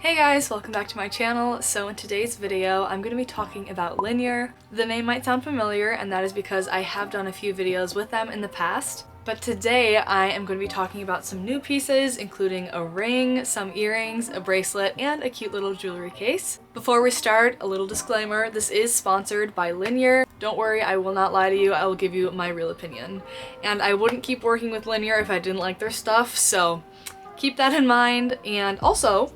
Hey guys, welcome back to my channel. So in today's video, I'm going to be talking about Linjer. The name might sound familiar, and that is because I have done a few videos with them in the past. But today I am going to be talking about some new pieces, including a ring, some earrings, a bracelet, and a cute little jewelry case. Before we start, a little disclaimer, this is sponsored by Linjer. Don't worry, I will not lie to you, I will give you my real opinion. And I wouldn't keep working with Linjer if I didn't like their stuff, so keep that in mind. And also,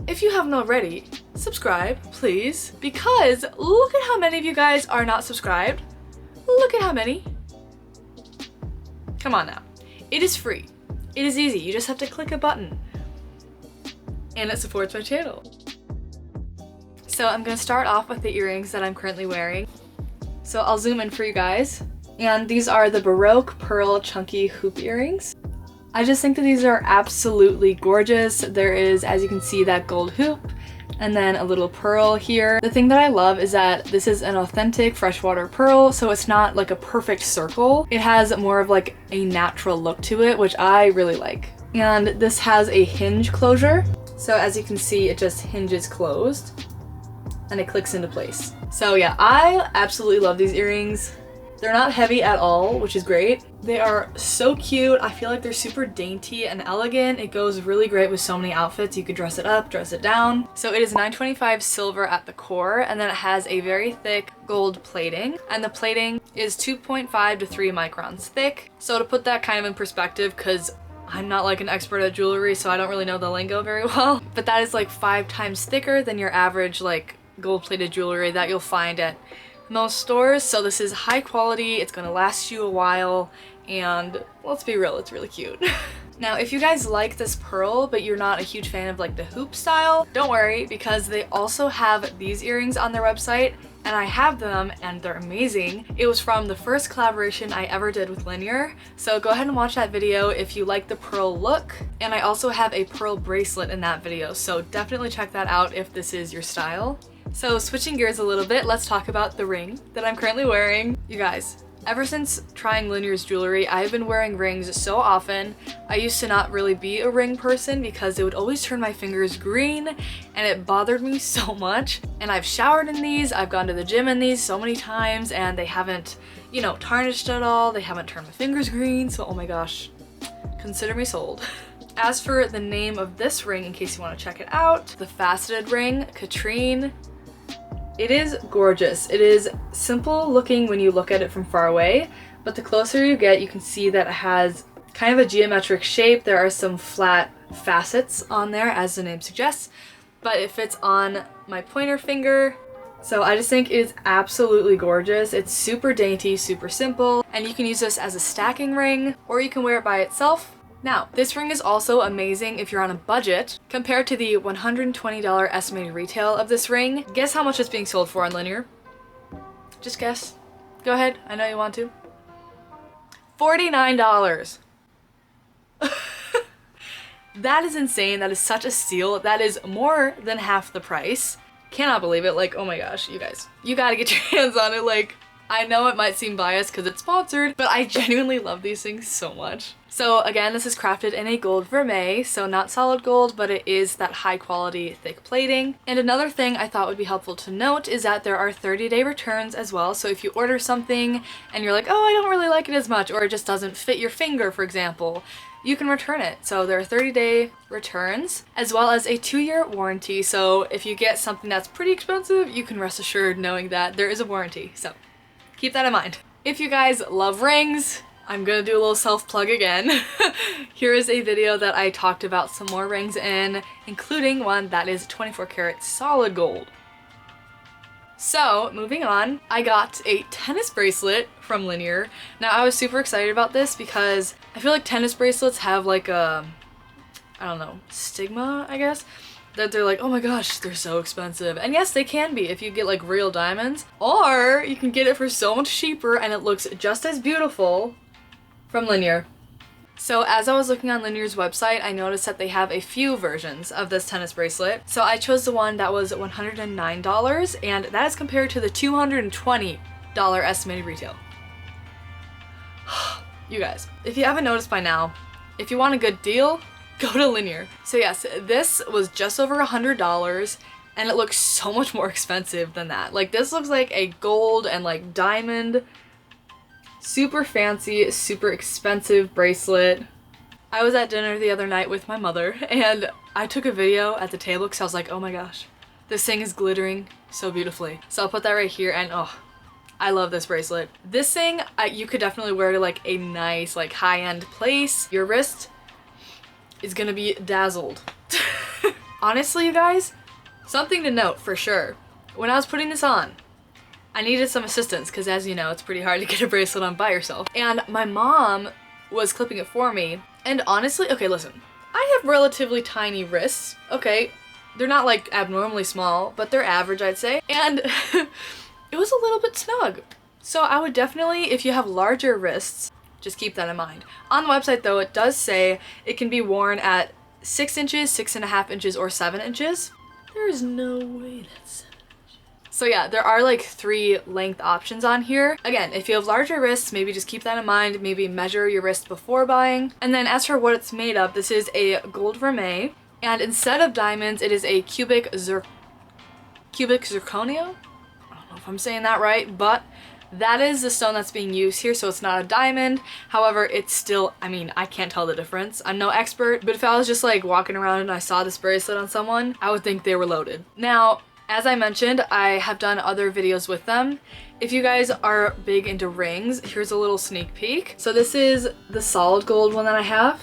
if you haven't already, subscribe, please, because look at how many of you guys are not subscribed. Look at how many. Come on now. It is free. It is easy. You just have to click a button. And it supports my channel. So I'm going to start off with the earrings that I'm currently wearing. So I'll zoom in for you guys. And these are the Baroque Pearl Chunky Hoop Earrings. I just think that these are absolutely gorgeous. There is, as you can see, that gold hoop and then a little pearl here. The thing that I love is that this is an authentic freshwater pearl, so it's not like a perfect circle. It has more of like a natural look to it, which I really like. And this has a hinge closure. So as you can see, it just hinges closed and it clicks into place. So yeah, I absolutely love these earrings. They're not heavy at all, which is great. They are so cute. I feel like they're super dainty and elegant. It goes really great with so many outfits. You could dress it up, dress it down. So it is 925 silver at the core, and then it has a very thick gold plating. And the plating is 2.5 to 3 microns thick. So to put that kind of in perspective, because I'm not like an expert at jewelry, so I don't really know the lingo very well, but that is like 5 times thicker than your average like gold-plated jewelry that you'll find at most stores. So this is high quality, it's gonna last you a while, and let's be real, it's really cute. Now, if you guys like this pearl, but you're not a huge fan of like the hoop style, don't worry, because they also have these earrings on their website, and I have them and they're amazing. It was from the first collaboration I ever did with Linjer, so go ahead and watch that video if you like the pearl look. And I also have a pearl bracelet in that video, so definitely check that out if this is your style. So switching gears a little bit, let's talk about the ring that I'm currently wearing. You guys, ever since trying Linjer's jewelry, I've been wearing rings so often. I used to not really be a ring person because it would always turn my fingers green and it bothered me so much. And I've showered in these, I've gone to the gym in these so many times, and they haven't, you know, tarnished at all. They haven't turned my fingers green, so oh my gosh, consider me sold. As for the name of this ring, in case you want to check it out, the Faceted ring, Katrine. It is gorgeous. It is simple looking when you look at it from far away, but the closer you get, you can see that it has kind of a geometric shape. There are some flat facets on there, as the name suggests, but it fits on my pointer finger. So I just think it is absolutely gorgeous. It's super dainty, super simple, and you can use this as a stacking ring, or you can wear it by itself. Now, this ring is also amazing if you're on a budget. Compared to the $120 estimated retail of this ring, guess how much it's being sold for on Linjer? Just guess. Go ahead, I know you want to. $49. That is insane. That is such a steal. That is more than half the price. Cannot believe it. Like, oh my gosh, you guys, you gotta get your hands on it. Like, I know it might seem biased because it's sponsored, but I genuinely love these things so much. So again, this is crafted in a gold vermeil, so not solid gold, but it is that high quality thick plating. And another thing I thought would be helpful to note is that there are 30-day returns as well. So if you order something and you're like, oh, I don't really like it as much, or it just doesn't fit your finger, for example, you can return it. So there are 30-day returns, as well as a 2-year warranty. So if you get something that's pretty expensive, you can rest assured knowing that there is a warranty. So keep that in mind. If you guys love rings, I'm gonna do a little self-plug again. Here is a video that I talked about some more rings in, including one that is 24 karat solid gold. So moving on, I got a tennis bracelet from Linjer. Now I was super excited about this because I feel like tennis bracelets have like a, I don't know, stigma, I guess, that they're like, oh my gosh, they're so expensive. And yes, they can be if you get like real diamonds, or you can get it for so much cheaper and it looks just as beautiful from Linjer. So as I was looking on Linjer's website, I noticed that they have a few versions of this tennis bracelet. So I chose the one that was $109, and that is compared to the $220 estimated retail. You guys, if you haven't noticed by now, if you want a good deal, go to Linjer. So yes, this was just over $100 and it looks so much more expensive than that. Like this looks like a gold and like diamond, super fancy, super expensive bracelet. I was at dinner the other night with my mother and I took a video at the table because I was like, oh my gosh, this thing is glittering so beautifully. So I'll put that right here and oh, I love this bracelet. This thing, you could definitely wear to like a nice like high-end place. Your wrist is gonna be dazzled. Honestly, you guys, something to note for sure. When I was putting this on, I needed some assistance because as you know, it's pretty hard to get a bracelet on by yourself. And my mom was clipping it for me. And honestly, okay, listen, I have relatively tiny wrists, okay? They're not like abnormally small, but they're average, I'd say. And it was a little bit snug. So I would definitely, if you have larger wrists, just keep that in mind. On the website though, it does say it can be worn at 6 inches, 6.5 inches, or 7 inches. There is no way that's 7 inches. So yeah, there are like 3 length options on here. Again, if you have larger wrists, maybe just keep that in mind. Maybe measure your wrist before buying. And then as for what it's made of, this is a gold vermeil. And instead of diamonds, it is a cubic zirconia? I don't know if I'm saying that right, but that is the stone that's being used here, so it's not a diamond. However, it's still, I mean, I can't tell the difference. I'm no expert, but if I was just like walking around and I saw this bracelet on someone, I would think they were loaded. Now, as I mentioned, I have done other videos with them. If you guys are big into rings, here's a little sneak peek. So this is the solid gold one that I have.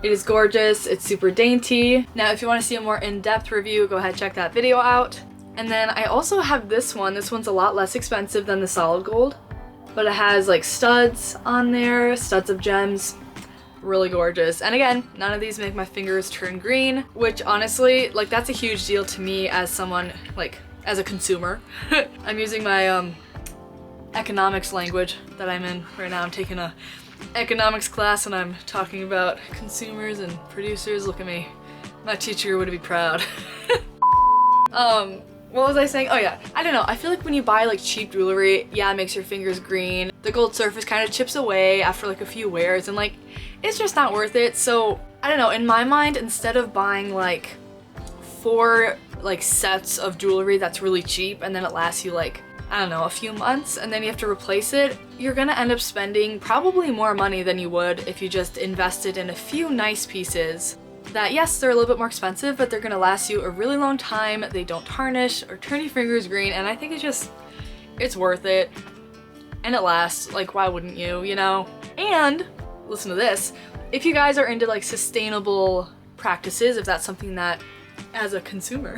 It is gorgeous, it's super dainty. Now, if you want to see a more in-depth review, go ahead, check that video out. And then I also have this one. This one's a lot less expensive than the solid gold, but it has like studs on there, studs of gems. Really gorgeous. And again, none of these make my fingers turn green, which honestly, like that's a huge deal to me as someone, like as a consumer. I'm using my economics language that I'm in right now. I'm taking a economics class and I'm talking about consumers and producers. Look at me. My teacher would be proud. What was I saying? Oh yeah, I don't know. I feel like when you buy like cheap jewelry, yeah, it makes your fingers green. The gold surface kind of chips away after like a few wears and like, it's just not worth it. So I don't know, in my mind, instead of buying like 4 like sets of jewelry that's really cheap and then it lasts you like, I don't know, a few months and then you have to replace it, you're gonna end up spending probably more money than you would if you just invested in a few nice pieces that, yes, they're a little bit more expensive, but they're gonna last you a really long time. They don't tarnish or turn your fingers green, and I think it's worth it. And it lasts, like why wouldn't you, you know? And, listen to this, if you guys are into like sustainable practices, if that's something that, as a consumer,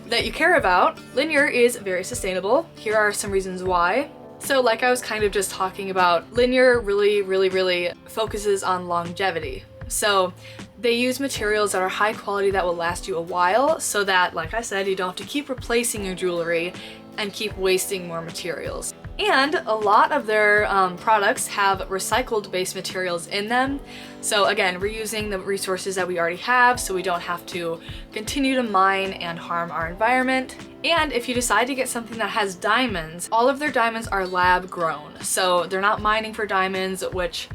that you care about, Linjer is very sustainable. Here are some reasons why. So like I was kind of just talking about, Linjer really focuses on longevity. So they use materials that are high quality that will last you a while so that, like I said, you don't have to keep replacing your jewelry and keep wasting more materials. And a lot of their products have recycled base materials in them. So again, reusing the resources that we already have so we don't have to continue to mine and harm our environment. And if you decide to get something that has diamonds, all of their diamonds are lab grown. So they're not mining for diamonds, which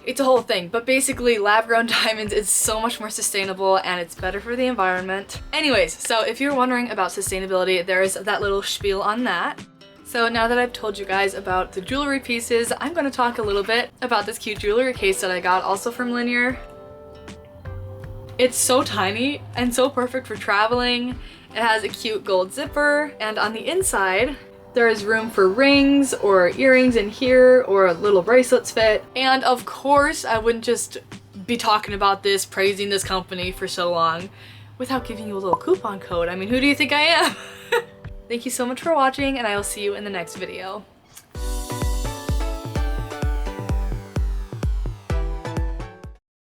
it's a whole thing, but basically lab-grown diamonds is so much more sustainable and it's better for the environment. Anyways, so if you're wondering about sustainability, there's that little spiel on that. So now that I've told you guys about the jewelry pieces, I'm going to talk a little bit about this cute jewelry case that I got also from Linjer. It's so tiny and so perfect for traveling. It has a cute gold zipper, and on the inside, there is room for rings or earrings in here or little bracelets fit. And of course, I wouldn't just be talking about this, praising this company for so long without giving you a little coupon code. I mean, who do you think I am? Thank you so much for watching and I will see you in the next video.